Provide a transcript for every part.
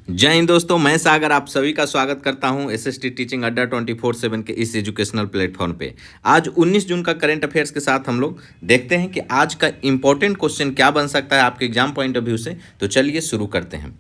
जय हिंद दोस्तों, मैं सागर आप सभी का स्वागत करता हूं एसएसटी टीचिंग अड्डा 24/7 के इस एजुकेशनल प्लेटफॉर्म पे। आज 19 जून का करंट अफेयर्स के साथ हम लोग देखते हैं कि आज का इंपॉर्टेंट क्वेश्चन क्या बन सकता है आपके एग्जाम पॉइंट ऑफ व्यू से। तो चलिए शुरू करते हैं।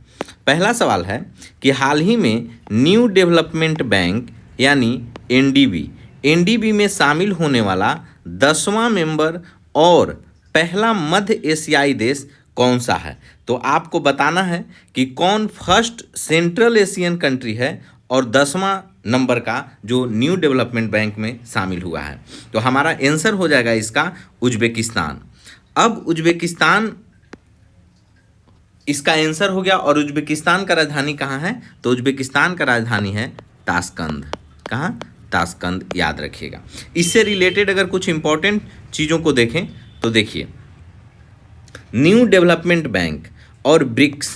पहला सवाल है कि हाल ही में न्यू डेवलपमेंट बैंक यानी एनडीबी में शामिल होने वाला 10वां मेंबर और पहला मध्य एशियाई देश कौन सा है। तो आपको बताना है कि कौन फर्स्ट सेंट्रल एशियन कंट्री है और 10वां नंबर का जो न्यू डेवलपमेंट बैंक में शामिल हुआ है। तो हमारा आंसर हो जाएगा इसका उज्बेकिस्तान। अब उज्बेकिस्तान इसका आंसर हो गया। और उज्बेकिस्तान का राजधानी कहाँ है? तो उज्बेकिस्तान का राजधानी है ताशकंद। कहाँ? ताशकंद, याद रखिएगा। इससे रिलेटेड अगर कुछ इंपॉर्टेंट चीज़ों को देखें तो देखिए, न्यू डेवलपमेंट बैंक और ब्रिक्स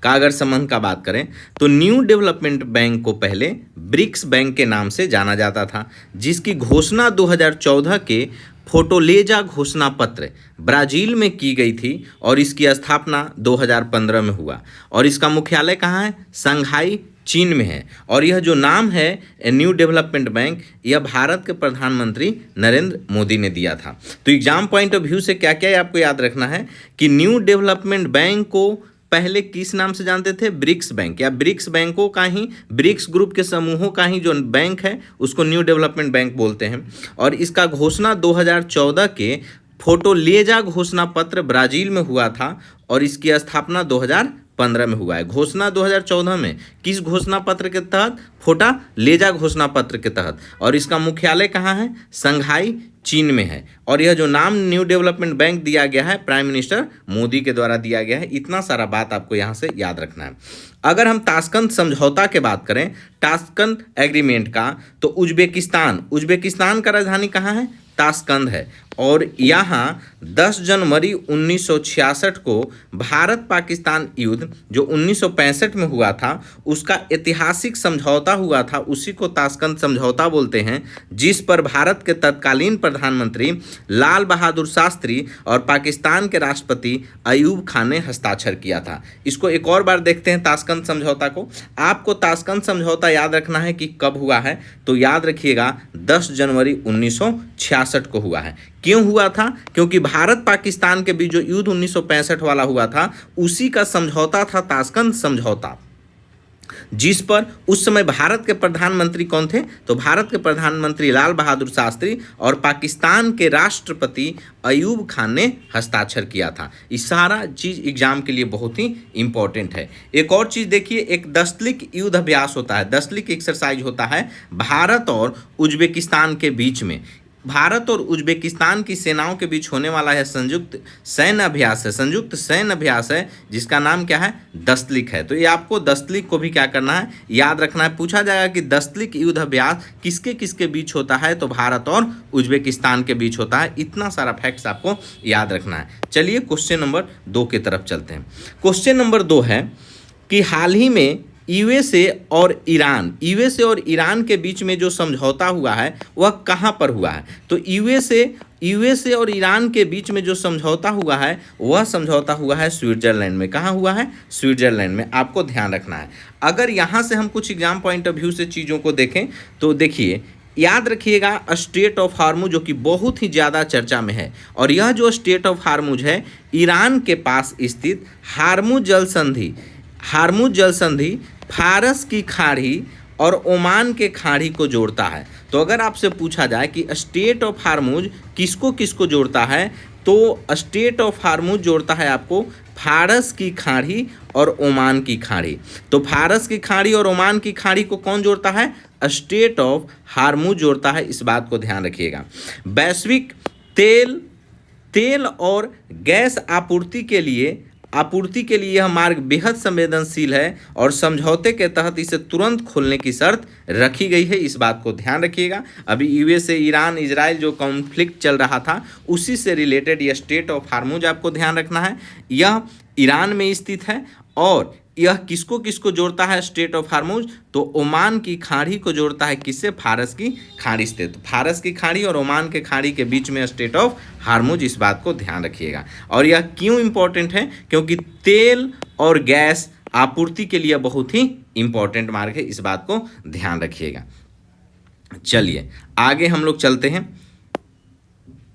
का अगर संबंध का बात करें तो न्यू डेवलपमेंट बैंक को पहले ब्रिक्स बैंक के नाम से जाना जाता था, जिसकी घोषणा 2014 के फोर्टालेजा घोषणा पत्र ब्राज़ील में की गई थी और इसकी स्थापना 2015 में हुआ। और इसका मुख्यालय कहाँ है? शंघाई, चीन में है। और यह जो नाम है न्यू डेवलपमेंट बैंक, यह भारत के प्रधानमंत्री नरेंद्र मोदी ने दिया था। तो एग्जाम पॉइंट ऑफ व्यू से क्या क्या आपको याद रखना है कि न्यू डेवलपमेंट बैंक को पहले किस नाम से जानते थे? ब्रिक्स बैंक, या ब्रिक्स बैंकों का ही, ब्रिक्स ग्रुप के समूहों का ही जो बैंक है उसको न्यू डेवलपमेंट बैंक बोलते हैं। और इसका घोषणा 2014 के फोर्टालेजा घोषणा पत्र ब्राज़ील में हुआ था और इसकी स्थापना 2015 में हुआ है। घोषणा 2014 में किस घोषणा पत्र के तहत? फोर्टालेजा घोषणा पत्र के तहत। और इसका मुख्यालय कहाँ है? शंघाई, चीन में है। और यह जो नाम न्यू डेवलपमेंट बैंक दिया गया है प्राइम मिनिस्टर मोदी के द्वारा दिया गया है। इतना सारा बात आपको यहाँ से याद रखना है। अगर हम ताशकंद समझौता के बात करें, ताशकंद एग्रीमेंट का, तो उज्बेकिस्तान का राजधानी कहाँ है? ताशकंद है। और यहाँ 10 जनवरी 1966 को भारत पाकिस्तान युद्ध जो 1965 में हुआ था उसका ऐतिहासिक समझौता हुआ था, उसी को ताशकंद समझौता बोलते हैं, जिस पर भारत के तत्कालीन प्रधानमंत्री लाल बहादुर शास्त्री और पाकिस्तान के राष्ट्रपति अयूब खान ने हस्ताक्षर किया था। इसको एक और बार देखते हैं ताशकंद समझौता को। आपको ताशकंद समझौता याद रखना है कि कब हुआ है, तो याद रखिएगा 10 जनवरी 1966 को हुआ है। क्यों हुआ था? क्योंकि भारत पाकिस्तान के बीच जो युद्ध 1965 वाला हुआ था उसी का समझौता था ताशकंद समझौता, जिस पर उस समय भारत के प्रधानमंत्री कौन थे? तो भारत के प्रधानमंत्री लाल बहादुर शास्त्री और पाकिस्तान के राष्ट्रपति अयूब खान ने हस्ताक्षर किया था। ये सारा चीज़ एग्जाम के लिए बहुत ही इंपॉर्टेंट है। एक और चीज़ देखिए, एक दस्तलिक युद्ध अभ्यास होता है, दस्तलिक एक्सरसाइज होता है भारत और उज्बेकिस्तान के बीच में। भारत और उज्बेकिस्तान की सेनाओं के बीच होने वाला है संयुक्त सैन्य अभ्यास है, जिसका नाम क्या है? दस्तलिक है। तो ये आपको दस्तलिक को भी क्या करना है? याद रखना है। पूछा जाएगा कि दस्तलिक युद्ध अभ्यास किसके किसके बीच होता है, तो भारत और उज्बेकिस्तान के बीच होता है। इतना सारा फैक्ट्स आपको याद रखना है। चलिए क्वेश्चन नंबर 2 की तरफ चलते हैं। क्वेश्चन नंबर 2 है कि हाल ही में यूएसए और ईरान के बीच में जो समझौता हुआ है वह कहाँ पर हुआ है? तो यूएसए और ईरान के बीच में जो समझौता हुआ है वह समझौता हुआ है स्विट्जरलैंड में। कहाँ हुआ है? स्विट्जरलैंड में। आपको ध्यान रखना है। अगर यहाँ से हम कुछ एग्जाम पॉइंट ऑफ व्यू से चीज़ों को देखें तो देखिए, याद रखिएगा स्ट्रेट ऑफ हार्मुज जो कि बहुत ही ज़्यादा चर्चा में है, और यह जो स्ट्रेट ऑफ हार्मुज है ईरान के पास स्थित हार्मुज जल संधि फारस की खाड़ी और ओमान के खाड़ी को जोड़ता है। तो अगर आपसे पूछा जाए कि स्ट्रेट ऑफ हार्मुज किसको किसको जोड़ता है, तो स्ट्रेट ऑफ हार्मुज जोड़ता है आपको फारस की खाड़ी और ओमान की खाड़ी। तो फारस की खाड़ी और ओमान की खाड़ी को कौन जोड़ता है? स्ट्रेट ऑफ हार्मुज जोड़ता है। इस बात को ध्यान रखिएगा। वैश्विक तेल और गैस आपूर्ति के लिए यह मार्ग बेहद संवेदनशील है और समझौते के तहत इसे तुरंत खोलने की शर्त रखी गई है। इस बात को ध्यान रखिएगा। अभी यूएसए, ईरान, इजराइल जो कॉन्फ्लिक्ट चल रहा था उसी से रिलेटेड यह स्ट्रेट ऑफ हार्मुज आपको ध्यान रखना है। यह ईरान में स्थित है और यह किसको किसको जोड़ता है? स्ट्रेट ऑफ हार्मुज तो ओमान की खाड़ी को जोड़ता है। किससे? फारस की खाड़ी से। तो फारस की खाड़ी और ओमान के खाड़ी के बीच में स्ट्रेट ऑफ हार्मुज, इस बात को ध्यान रखिएगा। और यह क्यों इंपॉर्टेंट है? क्योंकि तेल और गैस आपूर्ति के लिए बहुत ही इंपॉर्टेंट मार्ग है, इस बात को ध्यान रखिएगा। चलिए आगे हम लोग चलते हैं।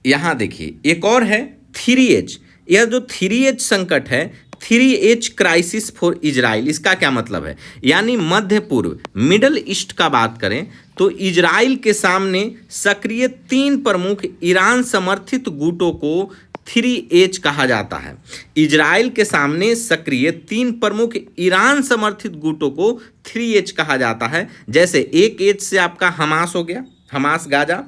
यहां देखिए एक और है 3H। यह जो 3H संकट है, 3H क्राइसिस फॉर इजराइल, इसका क्या मतलब है? यानी मध्य पूर्व, मिडल ईस्ट का बात करें तो इजराइल के सामने सक्रिय 3 प्रमुख ईरान समर्थित गुटों को 3H कहा जाता है। इजराइल के सामने सक्रिय 3 प्रमुख ईरान समर्थित गुटों को 3H कहा जाता है। जैसे एक एच से आपका हमास हो गया, हमास गाजा,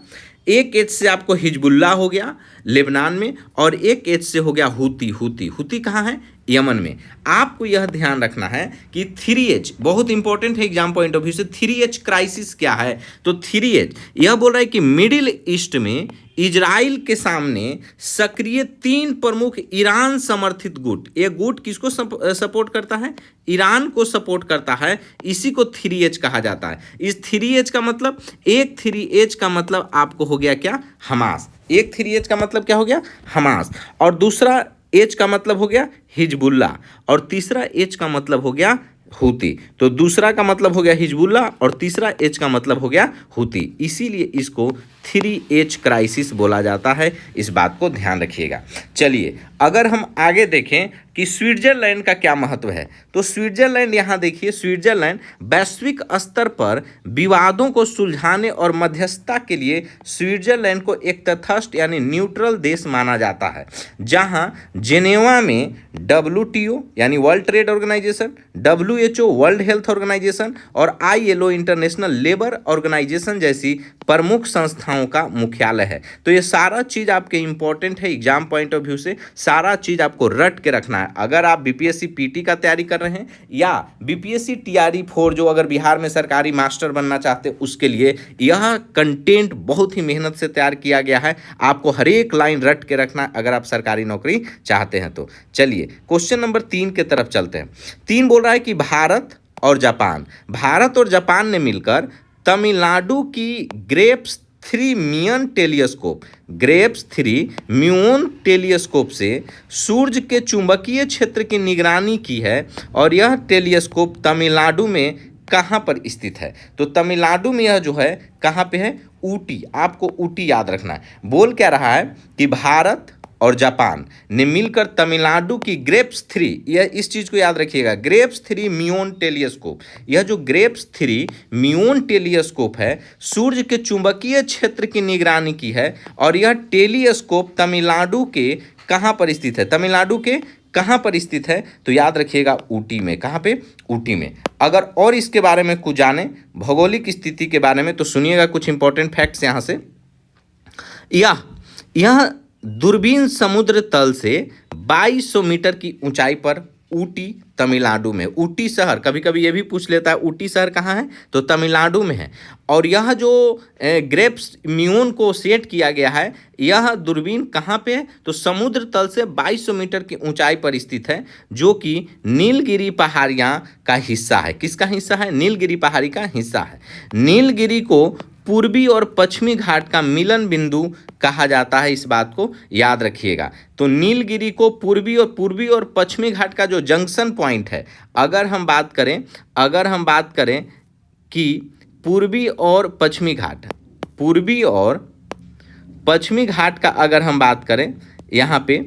एक एच से आपको हिजबुल्ला हो गया लेबनान में, और एक एच से हो गया हुती। हुती कहाँ है? यमन में। आपको यह ध्यान रखना है कि 3H बहुत इंपॉर्टेंट है एग्जाम पॉइंट ऑफ व्यू से। 3H क्राइसिस क्या है? तो 3H यह बोल रहा है कि मिडिल ईस्ट में इजराइल के सामने सक्रिय 3 प्रमुख ईरान समर्थित गुट, ये गुट किसको सपोर्ट करता है? ईरान को सपोर्ट करता है, इसी को 3H कहा जाता है। इस 3H का मतलब, एक 3H का मतलब आपको हो गया क्या? हमास। एक 3H का मतलब क्या हो गया? हमास। और दूसरा एच का मतलब हो गया हिजबुल्ला, और तीसरा एच का मतलब हो गया हुती। तो दूसरा का मतलब हो गया हिजबुल्ला और तीसरा एच का मतलब हो गया हुती, इसीलिए इसको 3H क्राइसिस बोला जाता है, इस बात को ध्यान रखिएगा। चलिए अगर हम आगे देखें कि स्विट्जरलैंड का क्या महत्व है, तो स्विट्जरलैंड, यहाँ देखिए स्विट्जरलैंड वैश्विक स्तर पर विवादों को सुलझाने और मध्यस्थता के लिए स्विट्जरलैंड को एक तटस्थ यानी न्यूट्रल देश माना जाता है। जहां जेनेवा में WTO यानी world trade organisation, WHO world health organisation और ILO इंटरनेशनल लेबर ऑर्गेनाइजेशन जैसी प्रमुख संस्थाओं का मुख्यालय है। तो ये सारा चीज़ आपके इंपॉर्टेंट है एग्जाम पॉइंट ऑफ व्यू से, सारा चीज़ आपको रट के रखना है। अगर आप BPSC PT का तैयारी कर रहे हैं या BPSC TRE4 जो अगर बिहार में सरकारी मास्टर बनना चाहते हैं उसके लिए यह कंटेंट बहुत ही मेहनत से तैयार किया गया है। आपको हर एक लाइन रट के रखना है अगर आप सरकारी नौकरी चाहते हैं तो। चलिए क्वेश्चन नंबर 3 के तरफ चलते हैं। 3 बोल रहा है कि भारत और जापान ने मिलकर तमिलनाडु की ग्रेप्स 3 म्यून टेलीस्कोप से सूर्य के चुंबकीय क्षेत्र की निगरानी की है, और यह टेलीस्कोप तमिलनाडु में कहाँ पर स्थित है? तो तमिलनाडु में यह जो है कहाँ पे है? ऊटी। आपको ऊटी याद रखना है। बोल क्या रहा है कि भारत और जापान ने मिलकर तमिलनाडु की ग्रेप्स 3, यह इस चीज़ को याद रखिएगा, ग्रेप्स 3 म्यून टेलीस्कोप, यह जो ग्रेप्स 3 म्यून टेलीस्कोप है सूर्य के चुंबकीय क्षेत्र की निगरानी की है, और यह टेलीस्कोप तमिलनाडु के कहाँ पर स्थित है? तमिलनाडु के कहाँ पर स्थित है? तो याद रखिएगा ऊटी में। कहाँ पे? ऊटी में। अगर और इसके बारे में कुछ जाने भौगोलिक स्थिति के बारे में तो सुनिएगा कुछ इंपॉर्टेंट फैक्ट्स यहाँ से। यह दूरबीन समुद्र तल से 2200 मीटर की ऊंचाई पर ऊटी तमिलनाडु में। ऊटी शहर, कभी कभी ये भी पूछ लेता है ऊटी शहर कहाँ है? तो तमिलनाडु में है। और यह जो ग्रेप्स म्यून को सेट किया गया है, यह दूरबीन कहाँ पे है? तो समुद्र तल से 2200 मीटर की ऊंचाई पर स्थित है, जो कि नीलगिरी पहाड़ियाँ का हिस्सा है। किसका हिस्सा है? नीलगिरी पहाड़ी का हिस्सा है। नीलगिरी को पूर्वी और पश्चिमी घाट का मिलन बिंदु कहा जाता है, इस बात को याद रखिएगा। तो नीलगिरी को पूर्वी और पश्चिमी घाट का जो जंक्शन पॉइंट है, अगर हम बात करें कि पूर्वी और पश्चिमी घाट का अगर हम बात करें यहाँ पे,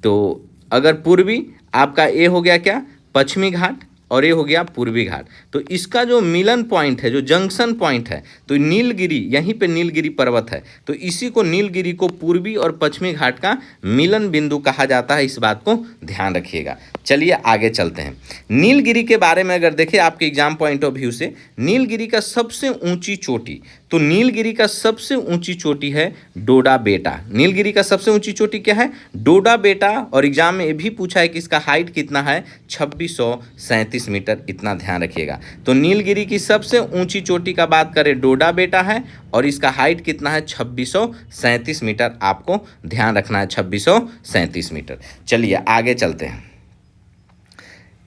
तो अगर पूर्वी आपका ये हो गया क्या? पश्चिमी घाट, और ये हो गया पूर्वी घाट। तो इसका जो मिलन पॉइंट है, जो जंक्शन पॉइंट है, तो नीलगिरी, यहीं पे नीलगिरी पर्वत है, तो इसी को नीलगिरी को पूर्वी और पश्चिमी घाट का मिलन बिंदु कहा जाता है, इस बात को ध्यान रखिएगा। चलिए आगे चलते हैं। नीलगिरी के बारे में अगर देखें आपके एग्जाम पॉइंट ऑफ व्यू से, नीलगिरी का सबसे ऊंची चोटी, तो नीलगिरी का सबसे ऊंची चोटी है डोडा बेटा। नीलगिरी का सबसे ऊंची चोटी क्या है? डोडा बेटा। और एग्जाम में ये भी पूछा है कि इसका हाइट कितना है? 2637 मीटर, इतना ध्यान रखिएगा। तो नीलगिरी की सबसे ऊंची चोटी का बात करें डोडा बेटा है, और इसका हाइट कितना है? 2637 मीटर, आपको ध्यान रखना है 2637 मीटर। चलिए आगे चलते हैं।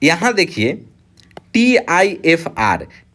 यहाँ देखिए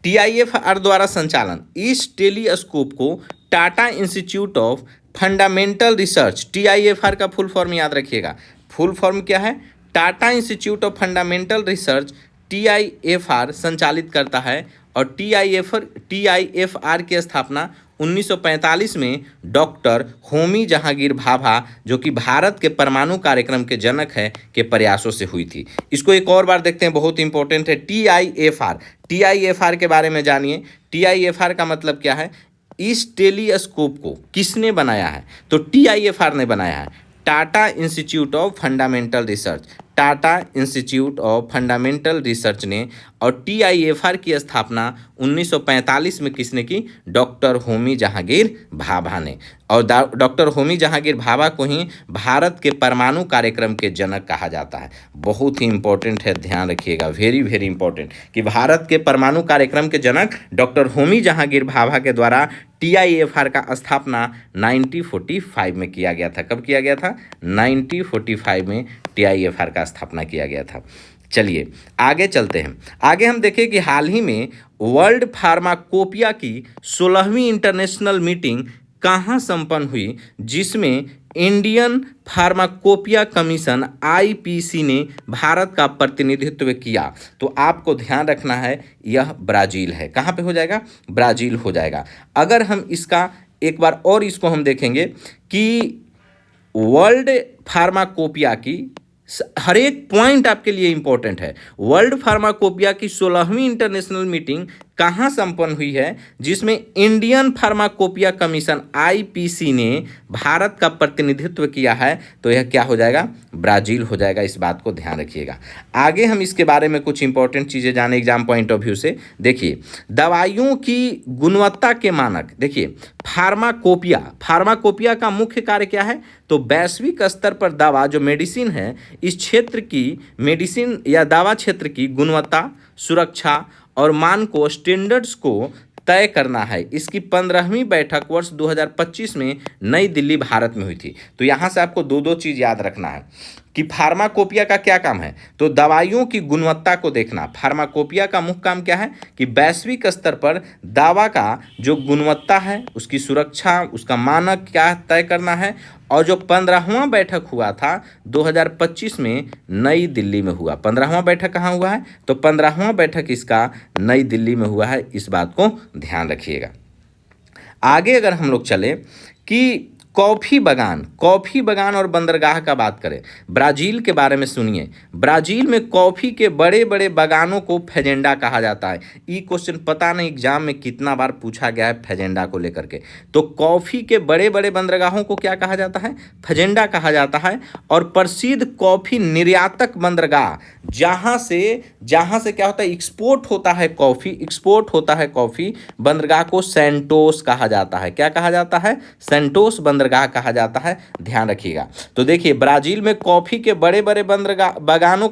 TIFR द्वारा संचालन इस टेलीस्कोप को Tata institute of fundamental research, TIFR का फुल फॉर्म याद रखिएगा। फुल फॉर्म क्या है? Tata institute of fundamental research TIFR संचालित करता है और TIFR की स्थापना 1945 में डॉक्टर होमी जहांगीर भाभा, जो कि भारत के परमाणु कार्यक्रम के जनक है, के प्रयासों से हुई थी। इसको एक और बार देखते हैं, बहुत इंपॉर्टेंट है। TIFR के बारे में जानिए। TIFR का मतलब क्या है? इस टेलीस्कोप को किसने बनाया है? तो TIFR ने बनाया है, Tata institute of fundamental research. Tata institute of fundamental research ने। और TIFR की स्थापना 1945 में किसने की? डॉक्टर होमी जहांगीर भाभा ने। और डॉक्टर होमी जहांगीर भाभा को ही भारत के परमाणु कार्यक्रम के जनक कहा जाता है। बहुत ही इंपॉर्टेंट है, ध्यान रखिएगा, वेरी वेरी इंपॉर्टेंट, कि भारत के परमाणु कार्यक्रम के जनक डॉक्टर होमी जहांगीर भाभा के द्वारा TIFR का स्थापना 1945 में किया गया था। कब किया गया था? 1945 में TIFR का स्थापना किया गया था। चलिए आगे चलते हैं। आगे हम देखें कि हाल ही में वर्ल्ड फार्माकोपिया की 16वीं इंटरनेशनल मीटिंग कहाँ संपन्न हुई, जिसमें इंडियन फार्माकोपिया कमीशन IPC ने भारत का प्रतिनिधित्व किया। तो आपको ध्यान रखना है, यह ब्राज़ील है। कहाँ पे हो जाएगा? ब्राज़ील हो जाएगा। अगर हम इसका एक बार और इसको हम देखेंगे कि वर्ल्ड फार्माकोपिया की हर एक पॉइंट आपके लिए इंपॉर्टेंट है। वर्ल्ड फार्माकोपिया की 16वीं इंटरनेशनल मीटिंग कहाँ संपन्न हुई है, जिसमें इंडियन फार्माकोपिया कमीशन IPC ने भारत का प्रतिनिधित्व किया है। तो यह क्या हो जाएगा? ब्राज़ील हो जाएगा। इस बात को ध्यान रखिएगा। आगे हम इसके बारे में कुछ इंपॉर्टेंट चीज़ें जाने एग्जाम पॉइंट ऑफ व्यू से। देखिए, दवाइयों की गुणवत्ता के मानक। देखिए, फार्माकोपिया का मुख्य कार्य क्या है? तो वैश्विक स्तर पर दवा जो मेडिसिन है, इस क्षेत्र की मेडिसिन या दवा क्षेत्र की गुणवत्ता, सुरक्षा और मानकों, स्टैंडर्ड्स को तय करना है। इसकी 15वीं बैठक वर्ष 2025 में नई दिल्ली, भारत में हुई थी। तो यहाँ से आपको दो चीज़ याद रखना है कि फार्माकोपिया का क्या काम है? तो दवाइयों की गुणवत्ता को देखना। फार्माकोपिया का मुख्य काम क्या है? कि वैश्विक स्तर पर दवा का जो गुणवत्ता है, उसकी सुरक्षा, उसका मानक क्या तय करना है। और जो 15वां बैठक हुआ था 2025 में नई दिल्ली में हुआ। 15वां बैठक कहाँ हुआ है? तो 15वां बैठक इसका नई दिल्ली में हुआ है। इस बात को ध्यान रखिएगा। आगे अगर हम लोग चले कि कॉफ़ी बागान और बंदरगाह का बात करें, ब्राज़ील के बारे में सुनिए। ब्राज़ील में कॉफ़ी के बड़े बड़े बागानों को फेजेंडा कहा जाता है। ये क्वेश्चन पता नहीं एग्जाम में कितना बार पूछा गया है फेजेंडा को लेकर के। तो कॉफ़ी के बड़े बड़े बंदरगाहों को क्या कहा जाता है? फेजेंडा कहा जाता है। और प्रसिद्ध कॉफ़ी निर्यातक बंदरगाह, जहाँ से क्या होता है? एक्सपोर्ट होता है कॉफ़ी, बंदरगाह को सेंटोस कहा जाता है। क्या कहा जाता है? सेंटोस बंदरगाह कहा जाता है। ध्यान रखिएगा। तो देखिए, ब्राज़ील में कॉफ़ी के बड़े बड़े बागानों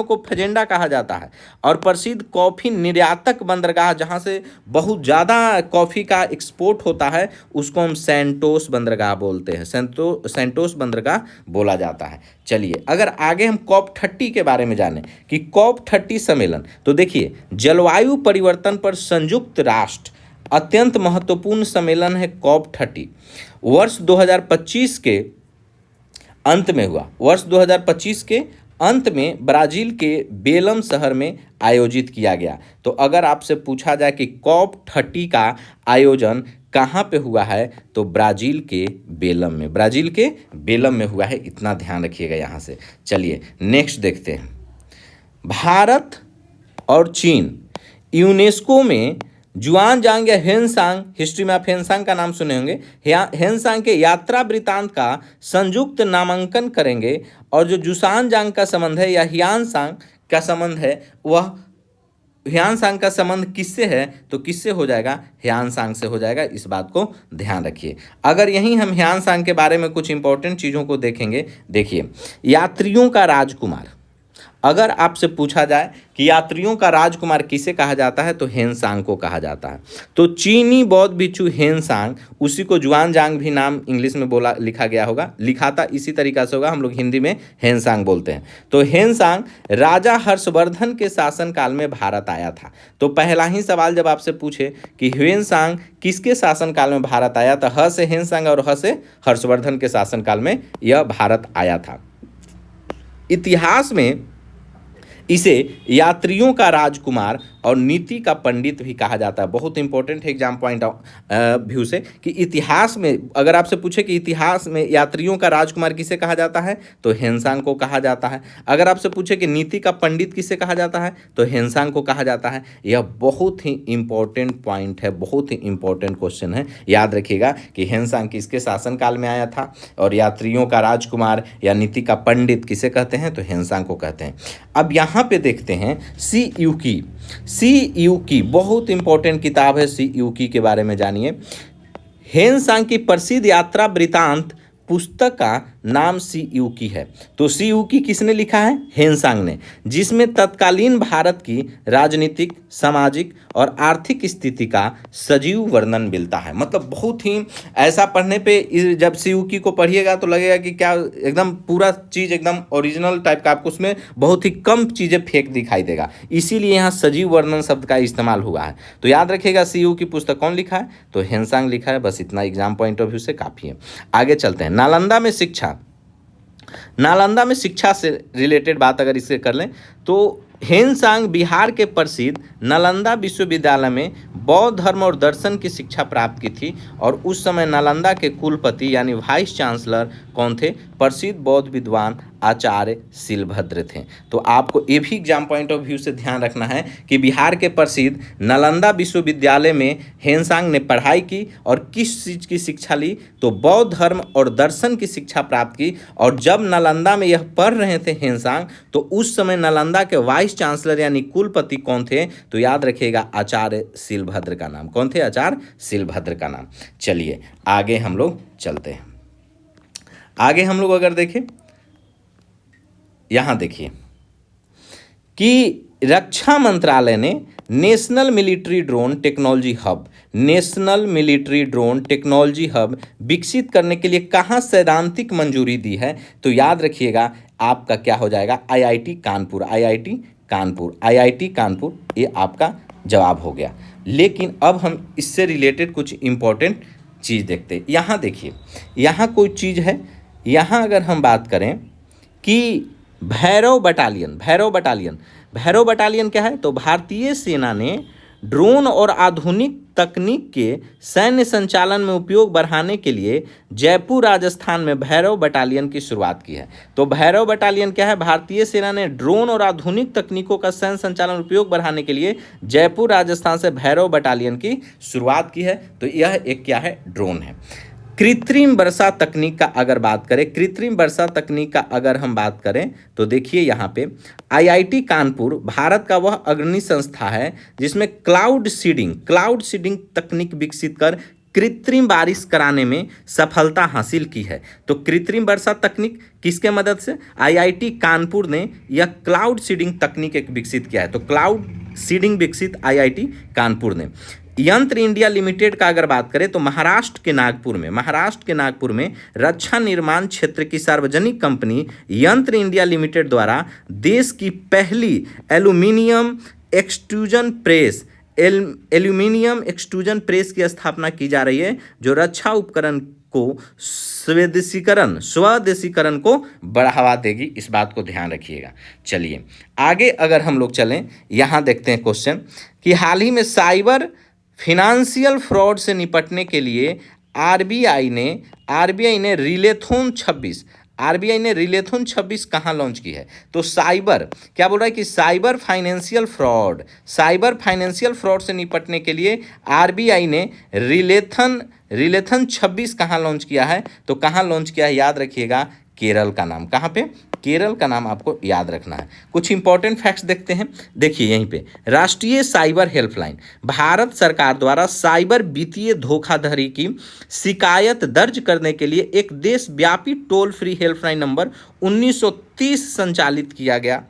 को फेजेंडा कहा जाता है। और प्रसिद्ध कॉफ़ी निर्यातक बंदरगाह, जहाँ से बहुत ज़्यादा कॉफ़ी का एक्सपोर्ट होता है, उसको हम सेंटोस बंदरगाह बोलते हैं। सेंटोस बंदरगाह बोला जाता है। चलिए, अगर आगे हम COP30 के बारे में जानें कि COP30 सम्मेलन, तो देखिए, जलवायु परिवर्तन पर संयुक्त राष्ट्र अत्यंत महत्वपूर्ण सम्मेलन है COP30। वर्ष 2025 के अंत में हुआ। वर्ष 2025 के अंत में ब्राज़ील के बेलम शहर में आयोजित किया गया। तो अगर आपसे पूछा जाए कि COP30 का आयोजन कहाँ पे हुआ है, तो ब्राज़ील के बेलम में हुआ है। इतना ध्यान रखिएगा यहाँ से। चलिए नेक्स्ट देखते हैं। भारत और चीन यूनेस्को में जुआनजांग या हेनसांग, हिस्ट्री में आप हेनसांग का नाम सुने होंगे, हेनसांग के यात्रा वृत्तांत का संयुक्त नामांकन करेंगे। और जो जुसानजांग का संबंध है या हियानसांग का संबंध है, वह ह्यानसांग का संबंध किससे है? तो किससे हो जाएगा? ह्यानसांग से हो जाएगा। इस बात को ध्यान रखिए। अगर यहीं हम ह्यानसांग के बारे में कुछ इंपॉर्टेंट चीज़ों को देखेंगे, देखिए, यात्रियों का राजकुमार, अगर आपसे पूछा जाए कि यात्रियों का राजकुमार किसे कहा जाता है, तो हेनसांग को कहा जाता है। तो चीनी बौद्ध भिक्षु हेनसांग, उसी को जुआनजांग भी नाम इंग्लिश में लिखा गया होगा, लिखाता इसी तरीका से होगा, हम लोग हिंदी में हेनसांग बोलते हैं। तो हेनसांग राजा हर्षवर्धन के शासनकाल में भारत आया था। तो पहला ही सवाल जब आपसे पूछे कि हेनसांग किसके शासनकाल में भारत आया, तो ह से हेनसांग और ह से हर्षवर्धन के शासनकाल में यह भारत आया था। इसे यात्रियों का राजकुमार और नीति का पंडित भी कहा जाता है। बहुत इंपॉर्टेंट है एग्जाम पॉइंट व्यू से कि इतिहास में अगर आपसे पूछे कि इतिहास में यात्रियों का राजकुमार किसे कहा जाता है तो हेनसांग को कहा जाता है। अगर आपसे पूछे कि नीति का पंडित किसे कहा जाता है तो हेनसांग को कहा जाता है। यह बहुत ही इंपॉर्टेंट पॉइंट है, बहुत ही इंपॉर्टेंट क्वेश्चन है। याद रखिएगा कि हेनसांग किसके शासनकाल में आया था और यात्रियों का राजकुमार या नीति का पंडित किसे कहते हैं तो हेनसांग को कहते हैं। अब यहाँ पे देखते हैं सी यू की बहुत इंपॉर्टेंट किताब है। सी यू की के बारे में जानिए। हेनसांग की प्रसिद्ध यात्रा वृतांत पुस्तक का नाम सी यू की है। तो सी यू की किसने लिखा है? हेनसांग ने, जिसमें तत्कालीन भारत की राजनीतिक, सामाजिक और आर्थिक स्थिति का सजीव वर्णन मिलता है। मतलब बहुत ही ऐसा पढ़ने पे जब सी यू की को पढ़िएगा तो लगेगा कि क्या एकदम पूरा चीज़ एकदम ओरिजिनल टाइप का, आपको उसमें बहुत ही कम चीज़ें फेक दिखाई देगा, इसीलिए यहाँ सजीव वर्णन शब्द का इस्तेमाल हुआ है। तो याद रखिएगा सी यू की पुस्तक कौन लिखा है तो हेनसांग लिखा है। बस इतना एग्जाम पॉइंट ऑफ व्यू से काफ़ी है। आगे चलते हैं। नालंदा में शिक्षा से रिलेटेड बात अगर इससे कर लें तो हेनसांग बिहार के प्रसिद्ध नालंदा विश्वविद्यालय में बौद्ध धर्म और दर्शन की शिक्षा प्राप्त की थी और उस समय नालंदा के कुलपति यानी वाइस चांसलर कौन थे? प्रसिद्ध बौद्ध विद्वान आचार्य शिलभद्र थे। तो आपको ये भी एग्जाम पॉइंट ऑफ व्यू से ध्यान रखना है कि बिहार के प्रसिद्ध नालंदा विश्वविद्यालय में हेनसांग ने पढ़ाई की और किस चीज़ की शिक्षा ली तो बौद्ध धर्म और दर्शन की शिक्षा प्राप्त की। और जब नालंदा में यह पढ़ रहे थे हेनसांग तो उस समय नालंदा के वाइस चांसलर यानी कुलपति कौन थे तो याद रखिएगा आचार्य शिलभद्र का नाम। कौन थे? आचार्य शिलभद्र का नाम। चलिए आगे हम लोग चलते हैं। आगे हम लोग अगर देखें, यहां देखिए कि रक्षा मंत्रालय ने national military drone technology hub विकसित करने के लिए कहां सैद्धांतिक मंजूरी दी है तो याद रखिएगा आपका क्या हो जाएगा? आईआईटी कानपुर। ये आपका जवाब हो गया। लेकिन अब हम इससे रिलेटेड कुछ इंपॉर्टेंट चीज़ देखते हैं। यहाँ देखिए, यहाँ कोई चीज़ है। यहाँ अगर हम बात करें कि भैरव बटालियन क्या है तो भारतीय सेना ने ड्रोन और आधुनिक तकनीक के सैन्य संचालन में उपयोग बढ़ाने के लिए जयपुर राजस्थान में भैरव बटालियन की शुरुआत की है। तो भैरव बटालियन क्या है? भारतीय सेना ने ड्रोन और आधुनिक तकनीकों का सैन्य संचालन उपयोग बढ़ाने के लिए जयपुर राजस्थान से भैरव बटालियन की शुरुआत की है। तो यह एक क्या है? ड्रोन है। कृत्रिम वर्षा तकनीक का अगर हम बात करें तो देखिए यहाँ पे आईआईटी कानपुर भारत का वह अग्रणी संस्था है जिसमें क्लाउड सीडिंग तकनीक विकसित कर कृत्रिम बारिश कराने में सफलता हासिल की है। तो कृत्रिम वर्षा तकनीक किसके मदद से? आईआईटी कानपुर ने यह क्लाउड सीडिंग तकनीक एक विकसित किया है। तो क्लाउड सीडिंग विकसित आईआईटी कानपुर ने। यंत्र इंडिया लिमिटेड का अगर बात करें तो महाराष्ट्र के नागपुर में रक्षा निर्माण क्षेत्र की सार्वजनिक कंपनी यंत्र इंडिया लिमिटेड द्वारा देश की पहली एल्यूमिनियम एक्सट्रूजन प्रेस की स्थापना की जा रही है जो रक्षा उपकरण को स्वदेशीकरण को बढ़ावा देगी। इस बात को ध्यान रखिएगा। चलिए आगे अगर हम लोग चलें, यहाँ देखते हैं क्वेश्चन कि हाल ही में साइबर फिनेंशियल फ्रॉड से निपटने के लिए आरबीआई ने रिलेथॉन 26 कहाँ लॉन्च की है? तो साइबर क्या बोल रहा है कि साइबर फाइनेंशियल फ्रॉड से निपटने के लिए आरबीआई ने रिलेथन 26 कहाँ लॉन्च किया है? तो कहाँ लॉन्च किया है? याद रखिएगा केरल का नाम। कहाँ पे? केरल का नाम आपको याद रखना है। कुछ इंपॉर्टेंट फैक्ट्स देखते हैं। देखिए यहीं पे राष्ट्रीय साइबर हेल्पलाइन, भारत सरकार द्वारा साइबर वित्तीय धोखाधड़ी की शिकायत दर्ज करने के लिए एक देशव्यापी टोल फ्री हेल्पलाइन नंबर 1930 संचालित किया गया।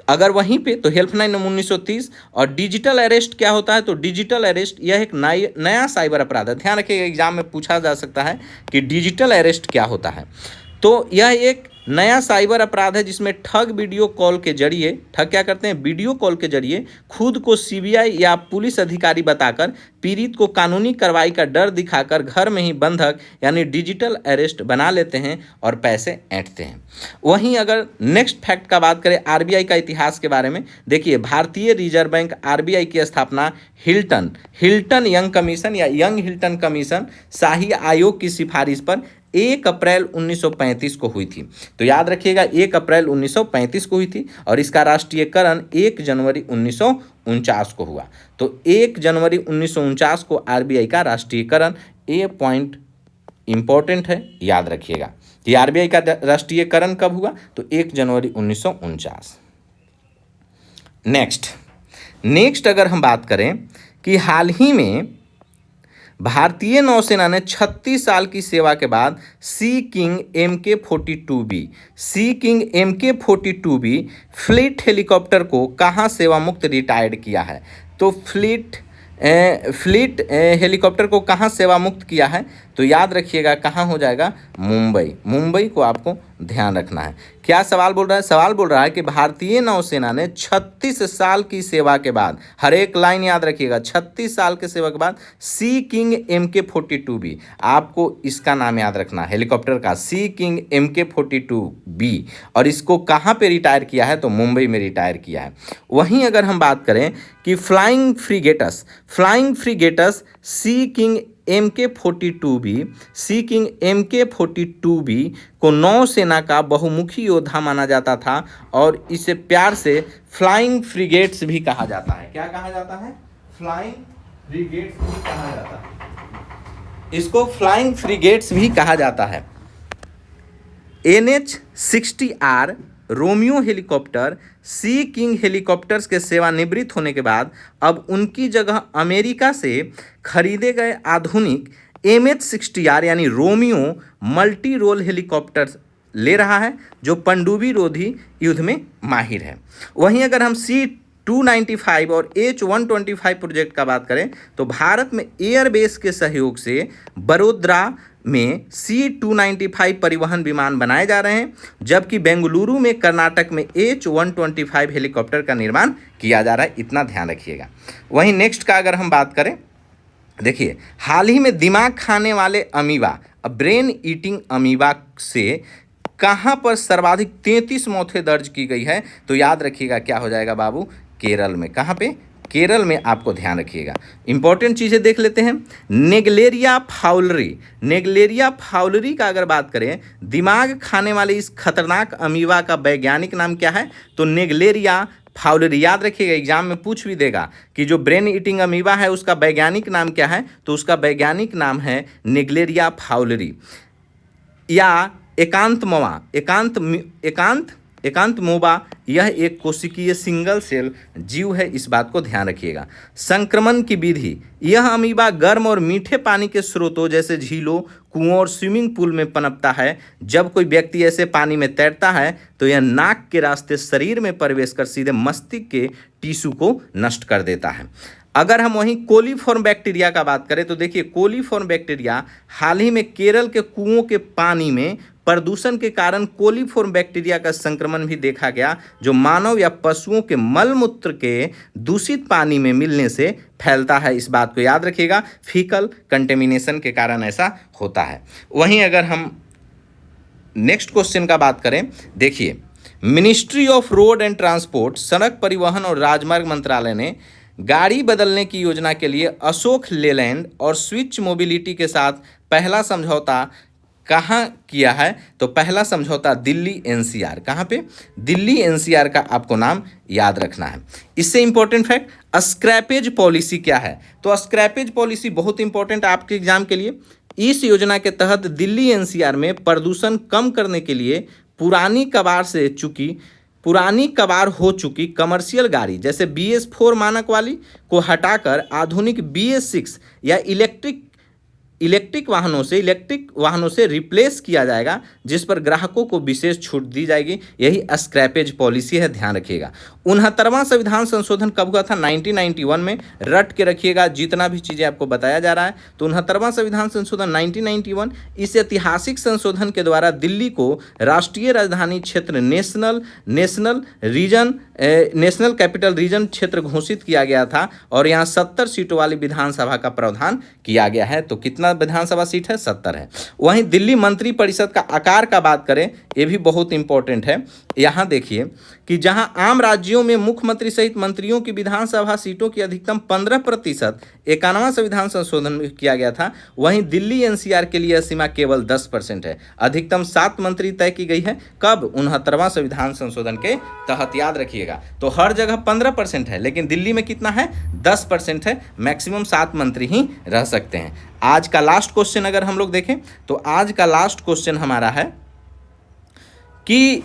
अगर वहीं पे तो हेल्पलाइन नंबर 1930। और डिजिटल अरेस्ट क्या होता है? तो डिजिटल अरेस्ट यह एक नया साइबर अपराध है। ध्यान रखिएगा एग्जाम में पूछा जा सकता है कि डिजिटल अरेस्ट क्या होता है। तो यह एक नया साइबर अपराध है जिसमें ठग वीडियो कॉल के जरिए, ठग क्या करते हैं, वीडियो कॉल के जरिए खुद को सीबीआई या पुलिस अधिकारी बताकर पीड़ित को कानूनी कार्रवाई का डर दिखाकर घर में ही बंधक यानी डिजिटल अरेस्ट बना लेते हैं और पैसे ऐंठते हैं। वहीं अगर नेक्स्ट फैक्ट का बात करें आरबीआई का इतिहास के बारे में, देखिए भारतीय रिजर्व बैंक आरबीआई की स्थापना हिल्टन यंग कमीशन या यंग हिल्टन कमीशन शाही आयोग की सिफारिश पर 1 अप्रैल 1935 को हुई थी। तो याद रखिएगा 1 अप्रैल 1935 को हुई थी और इसका राष्ट्रीयकरण 1 जनवरी 1949 को हुआ। तो 1 जनवरी 1949 को आरबीआई का राष्ट्रीयकरण, ये पॉइंट इंपॉर्टेंट है, याद रखिएगा कि आरबीआई का राष्ट्रीयकरण कब हुआ, तो 1 जनवरी 1949। नेक्स्ट अगर हम बात करें कि हाल ही में भारतीय नौसेना ने 36 साल की सेवा के बाद सी किंग MK-42B फ्लीट हेलीकॉप्टर को कहाँ सेवा मुक्त रिटायर्ड किया है। तो फ्लीट हेलीकॉप्टर को कहाँ सेवा मुक्त किया है, तो याद रखिएगा कहाँ हो जाएगा, मुंबई को आपको ध्यान रखना है। क्या सवाल बोल रहा है, सवाल बोल रहा है कि भारतीय नौसेना ने 36 साल की सेवा के बाद, हर एक लाइन याद रखिएगा, 36 साल की सेवा के बाद सी किंग MK-42B, आपको इसका नाम याद रखना है हेलीकॉप्टर का, सी किंग MK-42B, और इसको कहाँ पे रिटायर किया है, तो मुंबई में रिटायर किया है। वहीं अगर हम बात करें कि फ्लाइंग फ्रीगेटस सी किंग MK-42B को नौसेना का बहुमुखी योद्धा माना जाता था और इसे प्यार से फ्लाइंग फ्रीगेट्स भी कहा जाता है। क्या कहा जाता है, फ्लाइंग फ्रीगेट्स भी कहा जाता है, इसको फ्लाइंग फ्रीगेट्स भी कहा जाता है। NH-60R रोमियो हेलीकॉप्टर सी किंग हेलीकॉप्टर्स के सेवानिवृत्त होने के बाद अब उनकी जगह अमेरिका से खरीदे गए आधुनिक MH-60R यानी रोमियो मल्टी रोल हेलीकॉप्टर्स ले रहा है, जो पनडुब्बी रोधी युद्ध में माहिर है। वहीं अगर हम C-295 और H-125 प्रोजेक्ट का बात करें तो भारत में एयरबेस के सहयोग से बड़ोदरा में C-295 परिवहन विमान बनाए जा रहे हैं, जबकि बेंगलुरु में कर्नाटक में H-125 हेलीकॉप्टर का निर्माण किया जा रहा है, इतना ध्यान रखिएगा। वहीं नेक्स्ट का अगर हम बात करें, देखिए हाल ही में दिमाग खाने वाले अमीबा, ब्रेन ईटिंग अमीबा से कहाँ पर सर्वाधिक 33 मौतें दर्ज की गई है, तो याद रखिएगा क्या हो जाएगा बाबू, केरल में। कहाँ पे, केरल में, आपको ध्यान रखिएगा। इंपॉर्टेंट चीज़ें देख लेते हैं। नेग्लेरिया फाउलरी का अगर बात करें, दिमाग खाने वाले इस खतरनाक अमीबा का वैज्ञानिक नाम क्या है, तो नेग्लेरिया फाउलरी। याद रखिएगा एग्जाम में पूछ भी देगा कि जो ब्रेन ईटिंग अमीबा है उसका वैज्ञानिक नाम क्या है, तो उसका वैज्ञानिक नाम है नेग्लेरिया फाउलरी या एकांत मोबा। यह एक कोशिकीय सिंगल सेल जीव है, इस बात को ध्यान रखिएगा। संक्रमण की विधि, यह अमीबा गर्म और मीठे पानी के स्रोतों जैसे झीलों, कुओं और स्विमिंग पूल में पनपता है। जब कोई व्यक्ति ऐसे पानी में तैरता है तो यह नाक के रास्ते शरीर में प्रवेश कर सीधे मस्तिष्क के टिश्यू को नष्ट कर देता है। अगर हम वहीं कोलीफॉर्म बैक्टीरिया का बात करें तो देखिए कोलीफॉर्म बैक्टीरिया हाल ही में केरल के कुओं के पानी में प्रदूषण के कारण कोलीफॉर्म बैक्टीरिया का संक्रमण भी देखा गया, जो मानव या पशुओं के मलमूत्र के दूषित पानी में मिलने से फैलता है। इस बात को याद रखिएगा, फीकल कंटेमिनेशन के कारण ऐसा होता है। वहीं अगर हम नेक्स्ट क्वेश्चन का बात करें, देखिए ministry of road and transport, सड़क परिवहन और राजमार्ग मंत्रालय ने गाड़ी बदलने की योजना के लिए अशोक लेलैंड और स्विच मोबिलिटी के साथ पहला समझौता कहाँ किया है, तो पहला समझौता दिल्ली NCR। कहाँ पे, दिल्ली NCR का आपको नाम याद रखना है। इससे इंपॉर्टेंट फैक्ट, स्क्रैपेज पॉलिसी क्या है, तो स्क्रैपेज पॉलिसी बहुत इंपॉर्टेंट आपके एग्जाम के लिए। इस योजना के तहत दिल्ली NCR में प्रदूषण कम करने के लिए पुरानी कबाड़ हो चुकी कमर्शियल गाड़ी जैसे BS4 मानक वाली को हटाकर आधुनिक BS6 या इलेक्ट्रिक इलेक्ट्रिक वाहनों से रिप्लेस किया जाएगा, जिस पर ग्राहकों को विशेष छूट दी जाएगी। यही स्क्रैपेज पॉलिसी है, ध्यान रखिएगा। 69वां संविधान संशोधन कब हुआ था? 1991 में। रट के रखिएगा जितना भी चीज़ें आपको बताया जा रहा है। तो 69वां संविधान संशोधन 1991, इस ऐतिहासिक संशोधन के द्वारा दिल्ली को राष्ट्रीय राजधानी क्षेत्र नेशनल कैपिटल रीजन क्षेत्र घोषित किया गया था और यहाँ 70 सीटों वाली विधानसभा का प्रावधान किया गया है। तो कितना विधानसभा सीट है? 70 है। वहीं दिल्ली मंत्री परिषद का आकार का बात करें, ये भी बहुत इंपॉर्टेंट है। यहाँ देखिए कि जहाँ आम राज्यों में मुख्यमंत्री सहित मंत्रियों की विधानसभा सीटों की अधिकतम 15% 51वां संविधान संशोधन में किया गया था, वहीं दिल्ली एनसीआर के लिए सीमा केवल 10% है। अधिकतम 7 मंत्री तय की गई है। कब? 69वां संविधान संशोधन के तहत, याद रखिएगा। तो हर जगह 15% है, लेकिन दिल्ली में कितना है? 10% है। मैक्सिमम 7 मंत्री ही रह सकते हैं। आज का लास्ट क्वेश्चन अगर हम लोग देखें तो आज का लास्ट क्वेश्चन हमारा है कि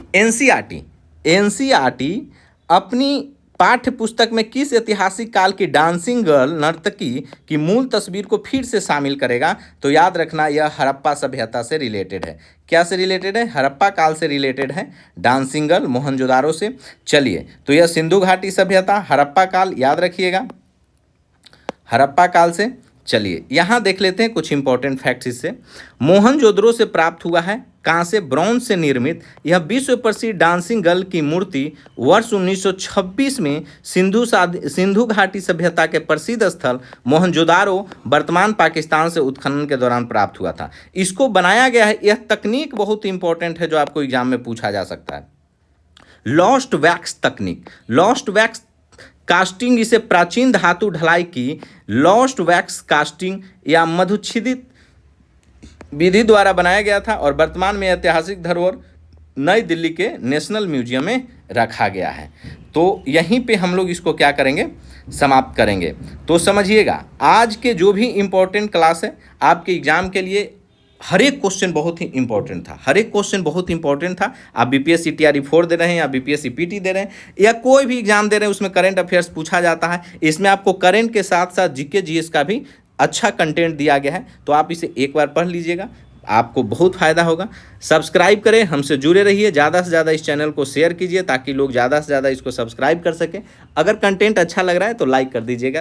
एनसीईआरटी अपनी पाठ्य पुस्तक में किस ऐतिहासिक काल की डांसिंग गर्ल नर्तकी की मूल तस्वीर को फिर से शामिल करेगा? तो याद रखना, यह हड़प्पा सभ्यता से रिलेटेड है। क्या से रिलेटेड है? हड़प्पा काल से रिलेटेड है। डांसिंग गर्ल मोहनजोदारो से। चलिए, तो यह सिंधु घाटी सभ्यता, हड़प्पा काल, याद रखिएगा, हड़प्पा काल से। चलिए यहाँ देख लेते हैं कुछ इंपॉर्टेंट फैक्ट्स इससे। मोहनजोदड़ो से प्राप्त हुआ है। कहाँ से? ब्रॉन्ज से निर्मित यह विश्व प्रसिद्ध डांसिंग गर्ल की मूर्ति वर्ष 1926 में सिंधु घाटी सभ्यता के प्रसिद्ध स्थल मोहनजोदारो वर्तमान पाकिस्तान से उत्खनन के दौरान प्राप्त हुआ था। इसको बनाया गया है। यह तकनीक बहुत इंपॉर्टेंट है जो आपको एग्जाम में पूछा जा सकता है। लॉस्ट वैक्स तकनीक, लॉस्ट वैक्स कास्टिंग, इसे प्राचीन धातु ढलाई की लॉस्ट वैक्स कास्टिंग या मधुच्छिदित विधि द्वारा बनाया गया था और वर्तमान में ऐतिहासिक धरोहर नई दिल्ली के नेशनल म्यूजियम में रखा गया है। तो यहीं पे हम लोग इसको क्या करेंगे? समाप्त करेंगे। तो समझिएगा, आज के जो भी इम्पोर्टेंट क्लास है आपके एग्जाम के लिए, हर एक क्वेश्चन बहुत ही इंपॉर्टेंट था। हर एक क्वेश्चन बहुत इंपॉर्टेंट था। आप बीपीएससी टीआरई 4 दे रहे हैं या बीपीएससी पीटी दे रहे हैं या कोई भी एग्जाम दे रहे हैं, उसमें करंट अफेयर्स पूछा जाता है। इसमें आपको करंट के साथ साथ जीके जीएस का भी अच्छा कंटेंट दिया गया है। तो आप इसे एक बार पढ़ लीजिएगा, आपको बहुत फ़ायदा होगा। सब्सक्राइब करें, हमसे जुड़े रहिए, ज़्यादा से ज़्यादा इस चैनल को शेयर कीजिए ताकि लोग ज़्यादा से ज़्यादा इसको सब्सक्राइब कर सकें। अगर कंटेंट अच्छा लग रहा है तो लाइक कर दीजिएगा।